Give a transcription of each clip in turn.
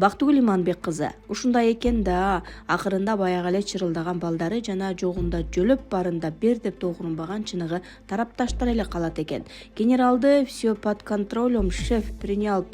Бактыгүл Иманбек кызы. Ушундай экен да, акырында баягы эле чырылдаган балдары жана жогунда жөлөп барында бир деп тогурунбаган чыныгы тарапташтар эле калат экен. Генералды все под контролем, шеф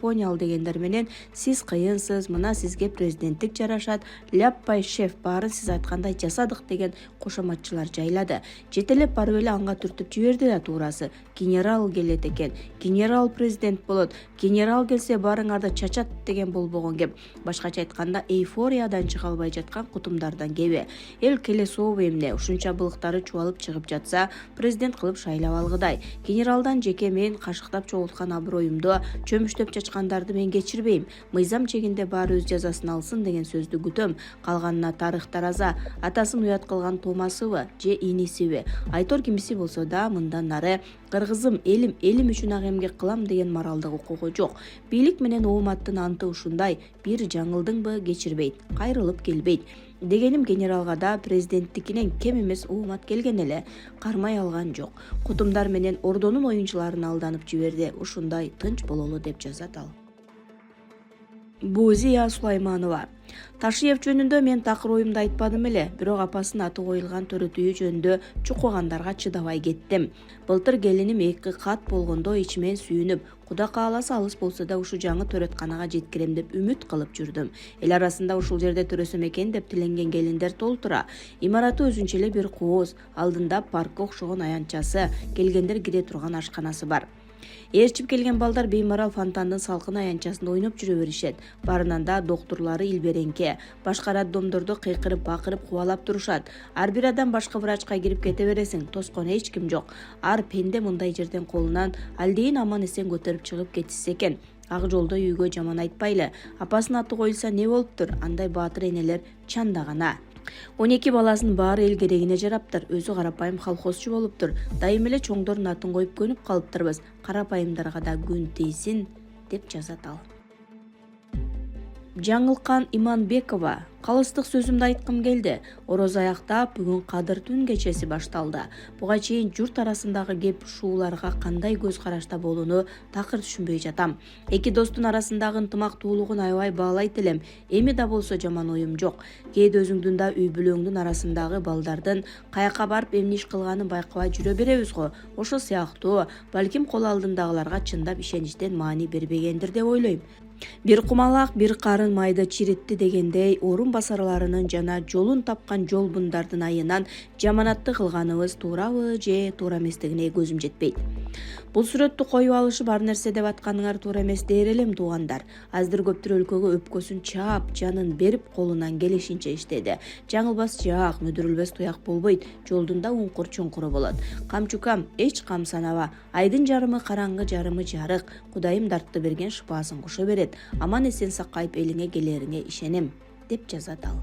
понял дегендер менен сиз кыйынсыз, мына сизге президенттик жарашат, ляппай шеф баарын сиз айткандай жасадык деген кошоматчылар жайлады. Жетелеп барып эле анга түртүп жиберди да туурасы. Генерал келет экен, генерал президент болот, генерал келсе баарыңарды чачат деген болбогон кеп. Башкача айтканда эйфориядан чыга албай жаткан кутумдардан кеби. Эл келе сообу эмне, ушунча былыктары чубалып чыгып жатса, президент кылып шайлап алгыдай. Генералдан жеке мен кашыктап чогулткан аброюмду чөмүштөп чачкандарды мен кечирбейм. Мыйзам чегинде баары өз жазасын алсын деген сөздү күтөм. Калганына тарых тараза, атасын уят кылган тумасыбы же инисиби, айтор кимиси болсо да мындан нары кыргызым, элим үчүн ак эмгек кылам деген моралдык укугу жок. Бийлик менен ооматтын анты ушундай, бир жаңылдыңбы кечирбейт, кайрылып келбейт. Дегеним генералга да президенттикинен кем эмес оомат келген эле, кармай алган жок. Кутумдар менен ордонун оюнчуларын алданып жиберди, ушундай тынч бололу деп жазат ал. Бузия Сулайманова. Ташиев жөнүндө мен такыр оюмду айтпадым эле, бирок апасынын аты коюлган төрөтүйү жөнүндө чукугандарга чыдабай кеттим. Былтыр келиним 2 кат болгондо ичимен сүйүнүп, Куда кааласа алыс болсо да ушу жаңы төрөтканага жеткирем деп үмүт кылып жүрдүм. Эл арасында ушул жерде төрөсөм экен деп тиленген келиндер толтура. Имараты өзүнчө эле бир кооз, алдында паркка окшогон аянтчасы, келгендер кире турган ашканасы бар. Ээрчип келген балдар беймарал фонтандын салкын аянтчасында ойноп жүрө беришет. Барынан да доктурлары илбереңке, башка роддомдордо кыйкырып бакырып кубалап турушат. Ар бир адам башка врачка кирип кете бересиң, тоскон эч ким жок. Ар пенде мындай жерден колунан алдейин аман эсен көтөрүп чыгып кетишсе экен. Ак жолдо үйгө жаман айтпайлы. Апасынын аты коюлса не болуптур? Андай баатыр энелер чандагана. 12 баласынын баары эл керегине жараптыр. Өзү карапайым колхозчу болуптур. Дайым эле чоңдордун атын коюп көнүп калыптырбыз. Карапайымдарга да күн тийсин деп жазат ал. Жаңылкан Иманбекова. Калыстык сөзүмдү айткым келди. Ороз аяктап, бүгүн Кадыр түн кечеси башталды. Буга чейин журт арасындагы кеп шууларга кандай көз карашта болууну такыр түшүнбөй жатам. Эки достун арасындагы ынтымактуулугун аябай баалайт элем. Эми да болсо жаман оюм жок. Кээде өзүңдүн да үй бүлөңдүн арасындагы балдардын каяка барып эмне иш кылганын байкабай жүрө беребиз го. Ошол сыяктуу, балким кол алдындагыларга чындап ишеничтен маани бербегендир деп ойлойм. Бир кумалак бир карын майды чиритти дегендей, орун басарларынын жана жолун тапкан жолбундардын айынан жаманатты кылганыбыз туурабы же туура эместигине көзүм жетпейт. Бул сүрөттү коюп алышып ар нерсе деп атканыңар туура эмес дээр элем туугандар. Аздыр көптүр өлкөгө өпкөсүн чаап, жанын берип колунан келишинче иштеди. Жаңылбас жаак, мүдүрүлбөс туяк болбойт, жолдун да уңкур чуңкуру болот. Камчукам, эч кам санаба. Айдын жарымы караңгы, жарымы жарык. Кудайым дартты берген шыпаасын кошо берет. Аман эсен сакайып элиңе келериңе ишенем, деп жазат ал.